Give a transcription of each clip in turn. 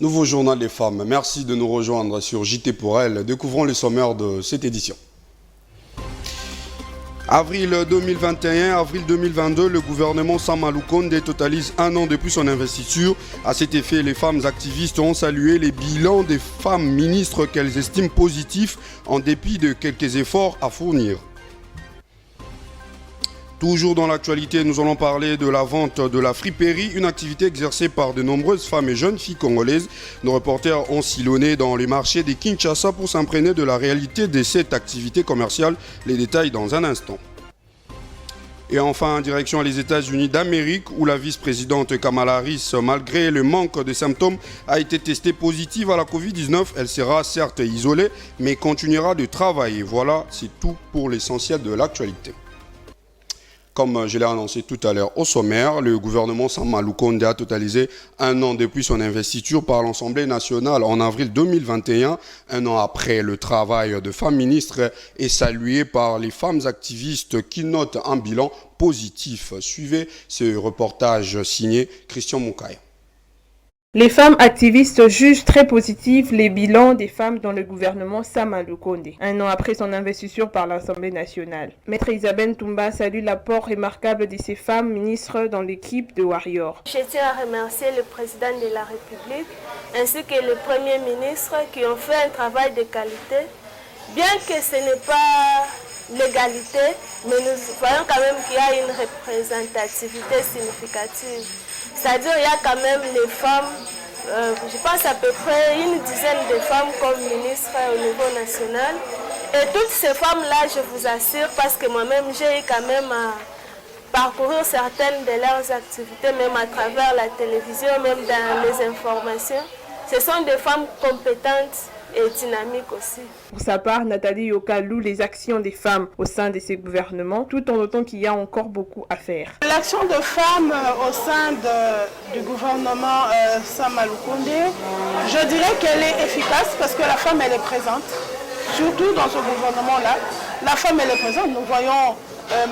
Nouveau journal des femmes. Merci de nous rejoindre sur JT pour elle. Découvrons les sommaires de cette édition. Avril 2021, avril 2022, le gouvernement Sama Lukonde totalise un an depuis son investiture. À cet effet, les femmes activistes ont salué les bilans des femmes ministres qu'elles estiment positifs en dépit de quelques efforts à fournir. Toujours dans l'actualité, nous allons parler de la vente de la friperie, une activité exercée par de nombreuses femmes et jeunes filles congolaises. Nos reporters ont sillonné dans les marchés des Kinshasa pour s'imprégner de la réalité de cette activité commerciale. Les détails dans un instant. Et enfin, direction les États-Unis d'Amérique, où la vice-présidente Kamala Harris, malgré le manque de symptômes, a été testée positive à la Covid-19. Elle sera certes isolée, mais continuera de travailler. Voilà, c'est tout pour l'essentiel de l'actualité. Comme je l'ai annoncé tout à l'heure au sommaire, le gouvernement Sama Lukonde a totalisé un an depuis son investiture par l'Assemblée nationale en avril 2021. Un an après, le travail de femmes ministres est salué par les femmes activistes qui notent un bilan positif. Suivez ce reportage signé Christian Moukaya. Les femmes activistes jugent très positifs les bilans des femmes dans le gouvernement Sama Lukonde, un an après son investiture par l'Assemblée nationale. Maître Isabelle Toumba salue l'apport remarquable de ces femmes ministres dans l'équipe de Warrior. Je tiens à remercier le président de la République ainsi que le Premier ministre qui ont fait un travail de qualité. Bien que ce n'est pas l'égalité, mais nous voyons quand même qu'il y a une représentativité significative. C'est-à-dire qu'il y a quand même les femmes, je pense à peu près une dizaine de femmes comme ministres au niveau national. Et toutes ces femmes-là, je vous assure, parce que moi-même, j'ai eu quand même à parcourir certaines de leurs activités, même à travers la télévision, même dans les informations. Ce sont des femmes compétentes et dynamique aussi. Pour sa part, Nathalie Yoka loue les actions des femmes au sein de ces gouvernements, tout en notant qu'il y a encore beaucoup à faire. L'action de femmes au sein du gouvernement Sama Lukonde, je dirais qu'elle est efficace parce que la femme elle est présente, surtout dans ce gouvernement-là. La femme elle est présente, nous voyons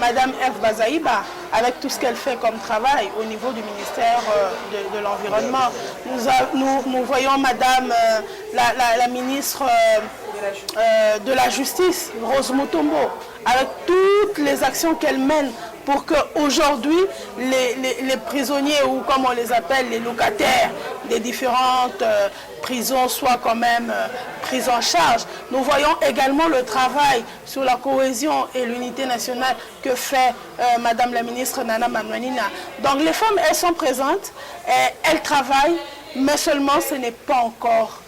Madame F. Bazaïba, avec tout ce qu'elle fait comme travail au niveau du ministère de l'Environnement. Nous voyons Madame la ministre de la Justice, Rose Mutombo, avec toutes les actions qu'elle mène pour qu'aujourd'hui, les prisonniers, ou comme on les appelle, les locataires des différentes prisons soient quand même pris en charge. Nous voyons également le travail sur la cohésion et l'unité nationale que fait Madame la ministre Nana Manouanina. Donc les femmes, elles sont présentes, elles travaillent, mais seulement ce n'est pas encore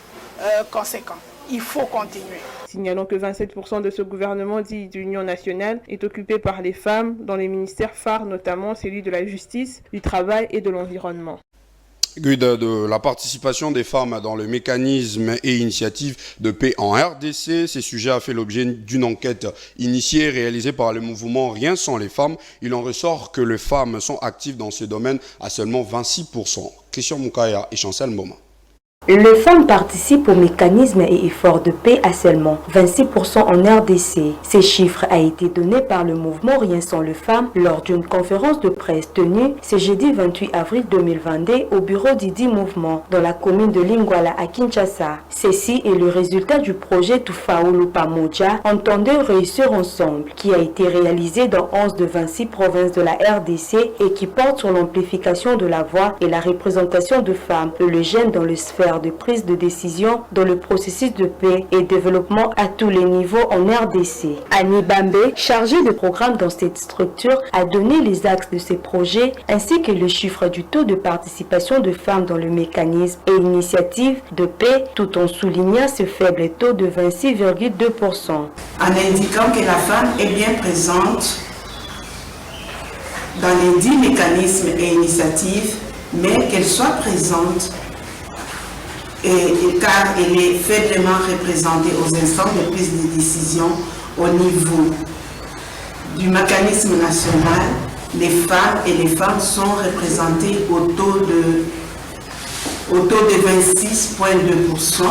conséquent. Il faut continuer. Signalons que 27% de ce gouvernement dit d'union nationale est occupé par les femmes dans les ministères phares, notamment celui de la justice, du travail et de l'environnement. De la participation des femmes dans le mécanisme et initiative de paix en RDC. Ces sujets a fait l'objet d'une enquête initiée et réalisée par le mouvement Rien sans les femmes. Il en ressort que les femmes sont actives dans ce domaine à seulement 26%. Christian Moukaya et Chancel Moma. Les femmes participent au mécanisme et efforts de paix à seulement 26% en RDC. Ces chiffres a été donné par le mouvement Rien sans les femmes lors d'une conférence de presse tenue ce jeudi 28 avril 2022 au bureau d'Idi Mouvement dans la commune de Lingwala à Kinshasa. Ceci est le résultat du projet Tufaulu Pamoja, Entendez réussir ensemble, qui a été réalisé dans 11 de 26 provinces de la RDC et qui porte sur l'amplification de la voix et la représentation de femmes et le gène dans le sphère de prise de décision dans le processus de paix et développement à tous les niveaux en RDC. Annie Bambé, chargée de programme dans cette structure, a donné les axes de ces projets ainsi que le chiffre du taux de participation de femmes dans le mécanisme et initiative de paix, tout en soulignant ce faible taux de 26,2%. En indiquant que la femme est bien présente dans les 10 mécanismes et initiatives, mais qu'elle soit présente car elle est faiblement représentée aux instances de prise de décision au niveau du mécanisme national. Les femmes sont représentées au taux de 26,2%,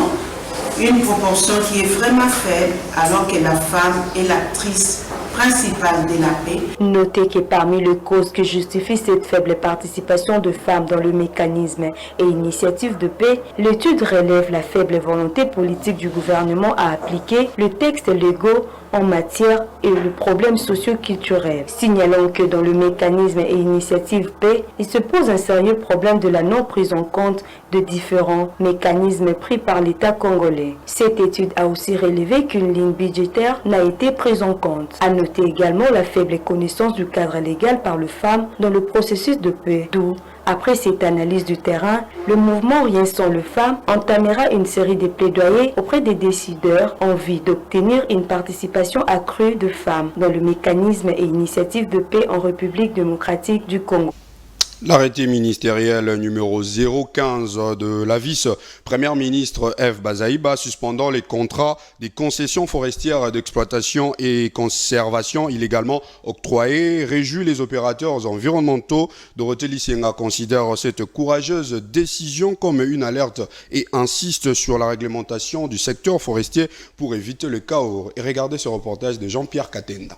une proportion qui est vraiment faible alors que la femme est l'actrice principale de la paix. Notez que parmi les causes qui justifient cette faible participation de femmes dans le mécanisme et initiative de paix, l'étude relève la faible volonté politique du gouvernement à appliquer les textes légaux en matière et le problème socio-culturel. Signalons que dans le mécanisme et initiative paix, il se pose un sérieux problème de la non prise en compte de différents mécanismes pris par l'État congolais. Cette étude a aussi relevé qu'une ligne budgétaire n'a été prise en compte. À noter également la faible connaissance du cadre légal par les femmes dans le processus de paix, d'où après cette analyse du terrain, le mouvement Rien sans les femmes entamera une série de plaidoyers auprès des décideurs en vue d'obtenir une participation accrue de femmes dans le mécanisme et initiative de paix en République démocratique du Congo. L'arrêté ministériel numéro 015 de la vice-première ministre Eve Bazaïba suspendant les contrats des concessions forestières d'exploitation et conservation illégalement octroyés réjouit les opérateurs environnementaux. Dorothée Lissenga considère cette courageuse décision comme une alerte et insiste sur la réglementation du secteur forestier pour éviter le chaos. Et regardez ce reportage de Jean-Pierre Katenda.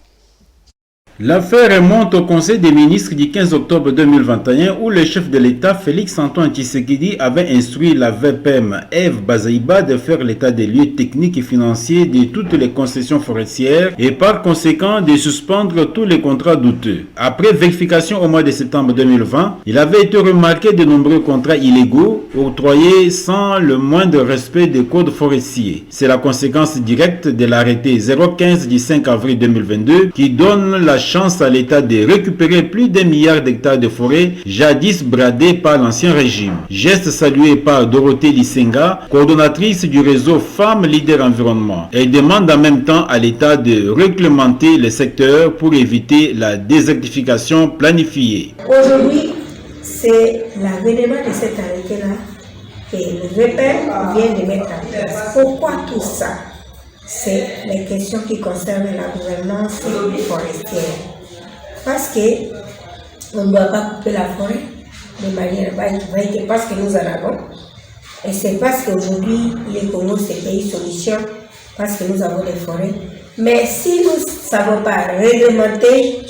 L'affaire remonte au Conseil des ministres du 15 octobre 2021 où le chef de l'État, Félix-Antoine Tshisekedi, avait instruit la VPM Eve Bazaïba de faire l'état des lieux techniques et financiers de toutes les concessions forestières et par conséquent de suspendre tous les contrats douteux. Après vérification au mois de septembre 2020, il avait été remarqué de nombreux contrats illégaux octroyés sans le moindre respect des codes forestiers. C'est la conséquence directe de l'arrêté 015 du 5 avril 2022 qui donne la chance à l'État de récupérer plus d'1 milliard d'hectares de forêt jadis bradés par l'ancien régime. Geste salué par Dorothée Lissenga, coordonnatrice du réseau Femmes Leader Environnement. Elle demande en même temps à l'État de réglementer le secteur pour éviter la désertification planifiée. Aujourd'hui, c'est l'avènement de cet arrêté-là que le VPM vient de mettre en place. Pourquoi tout ça? C'est les questions qui concernent la gouvernance forestière. Parce qu'on ne doit pas couper la forêt de manière vague parce que nous en avons. Et c'est parce qu'aujourd'hui, les Congo, c'est pays solution, parce que nous avons des forêts. Mais si nous ne savons pas réglementer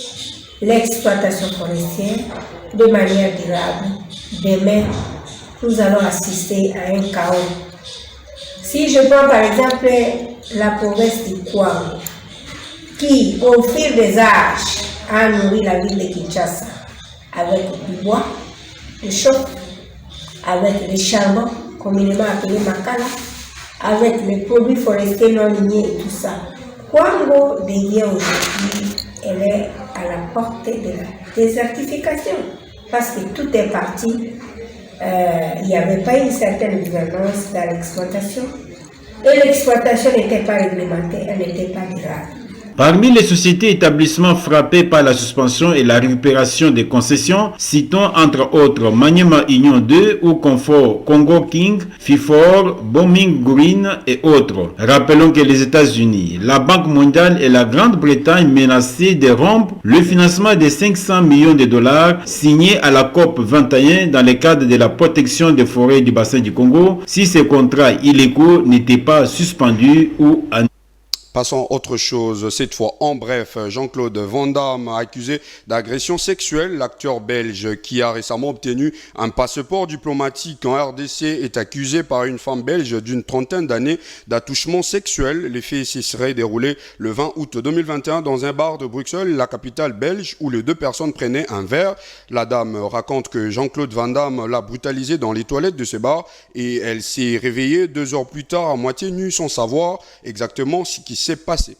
l'exploitation forestière de manière durable, demain, nous allons assister à un chaos. Si je prends par exemple la province du Kouam, qui au fil des âges a nourri la ville de Kinshasa avec du bois, du chauffe, avec le charbon, communément appelé Makala, avec les produits forestiers non lignés et tout ça. Kouango devient aujourd'hui, elle est à la portée de la désertification, parce que tout est parti. Il n'y avait pas une certaine gouvernance dans l'exploitation. Et l'exploitation n'était pas réglementée, elle n'était pas durable. Parmi les sociétés et établissements frappés par la suspension et la récupération des concessions, citons entre autres Maniema Union 2 ou Confort Congo King, FIFOR, Bombing Green et autres. Rappelons que les États-Unis, la Banque mondiale et la Grande-Bretagne menaçaient de rompre le financement de 500 millions de dollars signés à la COP 21 dans le cadre de la protection des forêts du bassin du Congo si ces contrats illégaux n'étaient pas suspendus ou annulés. Passons à autre chose, cette fois en bref, Jean-Claude Van Damme a accusé d'agression sexuelle. L'acteur belge qui a récemment obtenu un passeport diplomatique en RDC est accusé par une femme belge d'une trentaine d'années d'attouchement sexuel. Les faits se seraient déroulés le 20 août 2021 dans un bar de Bruxelles, la capitale belge, où les deux personnes prenaient un verre. La dame raconte que Jean-Claude Van Damme l'a brutalisée dans les toilettes de ce bar et elle s'est réveillée 2 heures plus tard à moitié nue sans savoir exactement ce qui s'est passé.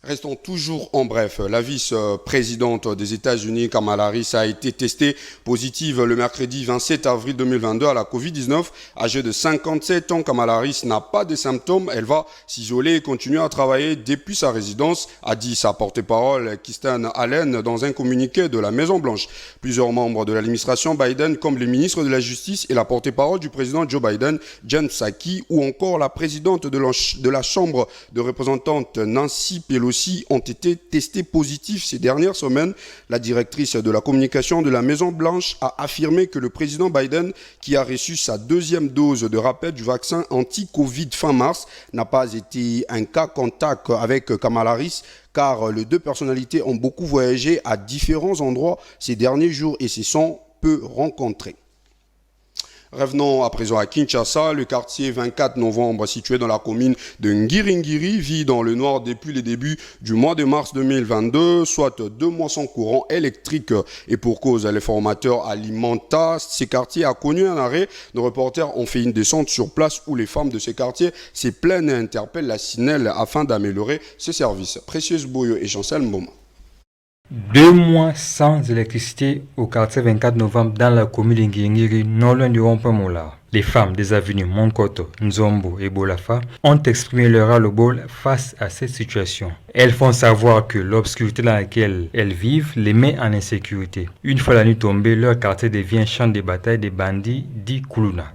Restons toujours en bref. La vice-présidente des États-Unis, Kamala Harris, a été testée positive le mercredi 27 avril 2022 à la Covid-19. Âgée de 57 ans, Kamala Harris n'a pas de symptômes. Elle va s'isoler et continuer à travailler depuis sa résidence, a dit sa porte-parole Kirsten Allen dans un communiqué de la Maison-Blanche. Plusieurs membres de l'administration Biden, comme le ministre de la Justice et la porte-parole du président Joe Biden, Jen Psaki, ou encore la présidente de la Chambre de représentants Nancy Pelosi, aussi ont été testés positifs ces dernières semaines. La directrice de la communication de la Maison-Blanche a affirmé que le président Biden, qui a reçu sa deuxième dose de rappel du vaccin anti-Covid fin mars, n'a pas été un cas contact avec Kamala Harris, car les deux personnalités ont beaucoup voyagé à différents endroits ces derniers jours et se sont peu rencontrés. Revenons à présent à Kinshasa. Le quartier 24 novembre, situé dans la commune de Ngiringiri, vit dans le noir depuis le début du mois de mars 2022, soit 2 mois sans courant électrique. Et pour cause, les formateurs alimentent ces quartiers a connu un arrêt. Nos reporters ont fait une descente sur place où les femmes de ces quartiers se plaignent et interpellent la SNEL afin d'améliorer ces services. Précieuse Boyo et Chancel Mboma. 2 mois sans électricité au quartier 24 novembre dans la commune de Ngingiri, non loin du rond-point Mola. Les femmes des avenues Monkoto, Nzombo et Bolafa ont exprimé leur ras-le-bol face à cette situation. Elles font savoir que l'obscurité dans laquelle elles vivent les met en insécurité. Une fois la nuit tombée, leur quartier devient champ de bataille des bandits dits Kuluna.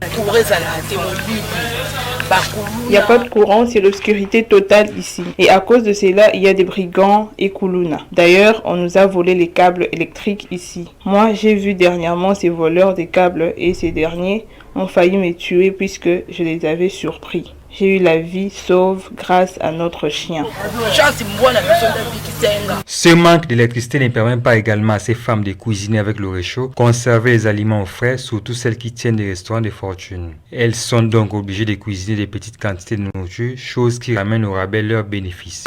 Il n'y a pas de courant, c'est l'obscurité totale ici. Et à cause de cela, il y a des brigands et Kuluna. D'ailleurs, on nous a volé les câbles électriques ici. Moi, j'ai vu dernièrement ces voleurs des câbles et ces derniers ont failli me tuer puisque je les avais surpris. J'ai eu la vie sauve grâce à notre chien. Ce manque d'électricité ne permet pas également à ces femmes de cuisiner avec le réchaud, conserver les aliments au frais, surtout celles qui tiennent des restaurants de fortune. Elles sont donc obligées de cuisiner des petites quantités de nourriture, chose qui ramène au rabais leurs bénéfices.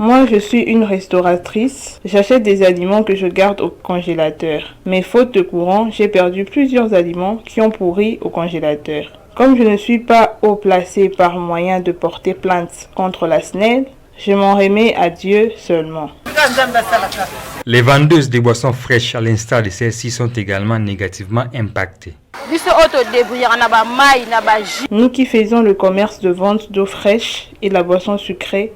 Moi, je suis une restauratrice. J'achète des aliments que je garde au congélateur. Mais faute de courant, j'ai perdu plusieurs aliments qui ont pourri au congélateur. Comme je ne suis pas haut placé par moyen de porter plainte contre la SNEL, je m'en remets à Dieu seulement. Les vendeuses de boissons fraîches, à l'instar de celles-ci, sont également négativement impactées. Nous qui faisons le commerce de vente d'eau fraîche et la boisson sucrée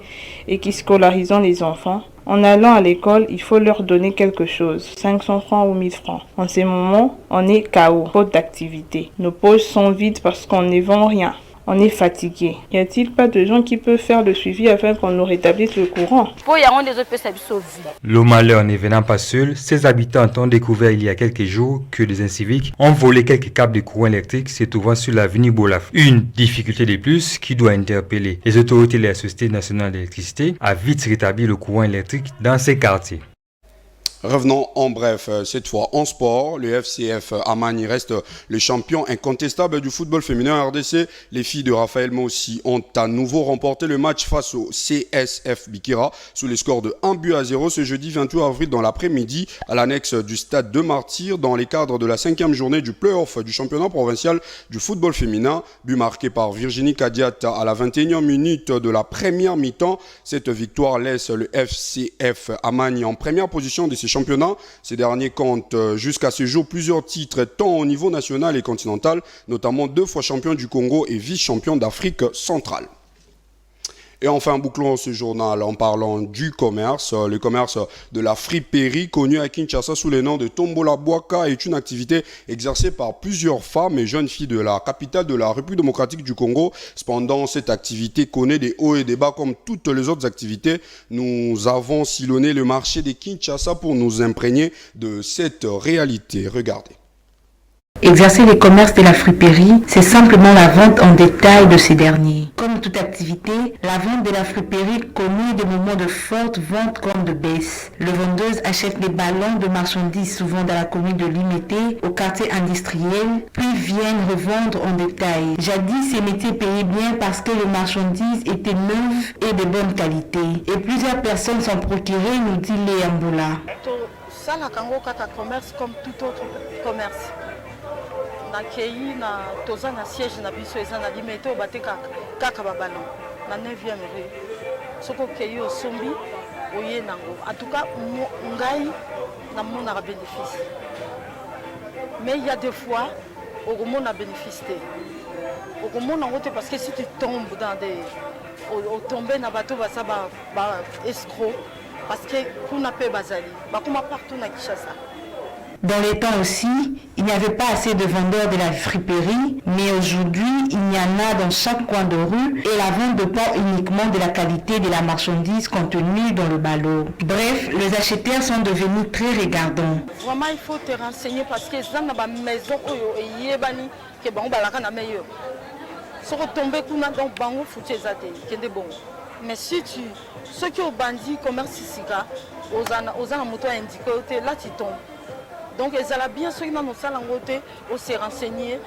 et qui scolarisons les enfants, en allant à l'école, il faut leur donner quelque chose, 500 francs ou 1000 francs. En ces moments, on est KO, faute d'activité. Nos poches sont vides parce qu'on ne vend rien. On est fatigué. Y a-t-il pas de gens qui peuvent faire le suivi afin qu'on nous rétablisse le courant? Le malheur ne venant pas seul, ces habitants ont découvert il y a quelques jours que des inciviques ont volé quelques câbles de courant électrique se trouvant sur l'avenue Bolaf. Une difficulté de plus qui doit interpeller les autorités de la Société nationale d'électricité à vite rétablir le courant électrique dans ces quartiers. Revenons en bref, cette fois en sport. Le FCF Amani reste le champion incontestable du football féminin RDC. Les filles de Raphaël Mossi ont à nouveau remporté le match face au CSF Bikira sous les scores de 1-0 ce jeudi 28 avril dans l'après-midi à l'annexe du stade de Martyrs dans les cadres de la 5e journée du play-off du championnat provincial du football féminin. But marqué par Virginie Kadiat à la 21e minute de la première mi-temps. Cette victoire laisse le FCF Amani en première position de ses championnats. Ces derniers comptent jusqu'à ce jour plusieurs titres tant au niveau national et continental, notamment 2 fois champion du Congo et vice-champion d'Afrique centrale. Et enfin, bouclons ce journal en parlant du commerce. Le commerce de la friperie, connu à Kinshasa sous le nom de Tombola Bwaka, est une activité exercée par plusieurs femmes et jeunes filles de la capitale de la République démocratique du Congo. Cependant, cette activité connaît des hauts et des bas comme toutes les autres activités. Nous avons sillonné le marché de Kinshasa pour nous imprégner de cette réalité. Regardez. Exercer le commerce de la friperie, c'est simplement la vente en détail de ces derniers. Comme toute activité, la vente de la friperie connaît des moments de forte vente comme de baisse. Les vendeuses achètent des ballons de marchandises souvent dans la commune de Limité, au quartier industriel, puis viennent revendre en détail. Jadis, ces métiers payaient bien parce que les marchandises étaient neuves et de bonne qualité. Et plusieurs personnes s'en procuraient, nous dit Léa Mboula. Ça, la Congo, commerce comme tout autre commerce. Na kei na toza na siège na biso eza na limité obateka kaka ba ballon na 9e rue soko kei osombi oye nango en tout cas ngai na mona ka bénéfice mais il y a des fois au mona bénéfice au mona ngote parce que si tu tombes dans des au tomber na bateau ba ça ba escroc parce que kuna pe bazali ba kuma partout na Kinshasa Dans les temps aussi, il n'y avait pas assez de vendeurs de la friperie, mais aujourd'hui, il y en a dans chaque coin de rue et la vente dépend uniquement de la qualité de la marchandise contenue dans le ballot. Bref, les acheteurs sont devenus très regardants. Vraiment, il faut te renseigner parce que ça n'a pas maison et yebani que bon balaka na meilleur. Si on tombe donc bango foutu ezate qui est bon. Mais si tu ceux qui ont bandit commerce ici aux ana moto indiqué là tu tombes. Donc ils allaient bien ceux qui dans nos salles en côté on s'est renseigné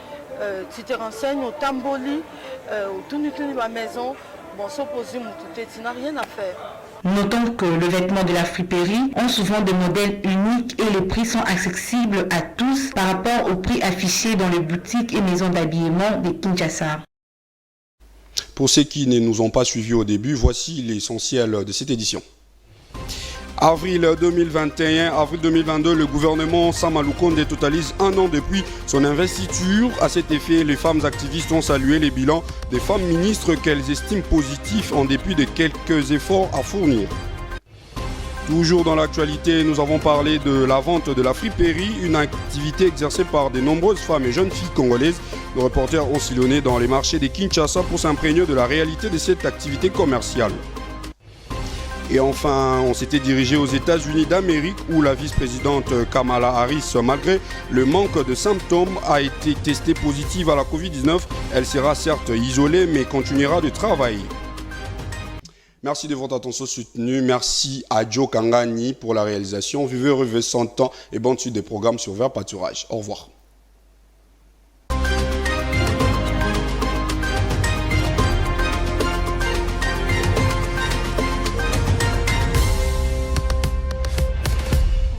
tu te renseignes au tamboli au tout la maison bon s'opposer mon tout tu n'as rien à faire. Notons que les vêtements de la friperie ont souvent des modèles uniques et les prix sont accessibles à tous par rapport aux prix affichés dans les boutiques et maisons d'habillement de Kinshasa. Pour ceux qui ne nous ont pas suivis au début, voici l'essentiel de cette édition. Avril 2021, avril 2022, le gouvernement Sama Lukonde totalise un an depuis son investiture. À cet effet, les femmes activistes ont salué les bilans des femmes ministres qu'elles estiment positifs en dépit de quelques efforts à fournir. Toujours dans l'actualité, nous avons parlé de la vente de la friperie, une activité exercée par de nombreuses femmes et jeunes filles congolaises. Nos reporters ont sillonné dans les marchés de Kinshasa pour s'imprégner de la réalité de cette activité commerciale. Et enfin, on s'était dirigé aux États-Unis d'Amérique où la vice-présidente Kamala Harris, malgré le manque de symptômes, a été testée positive à la Covid-19. Elle sera certes isolée mais continuera de travailler. Merci de votre attention soutenue. Merci à Joe Kangani pour la réalisation. Vivez heureux, 100 ans et bonne suite des programmes sur Vert Pâturage. Au revoir.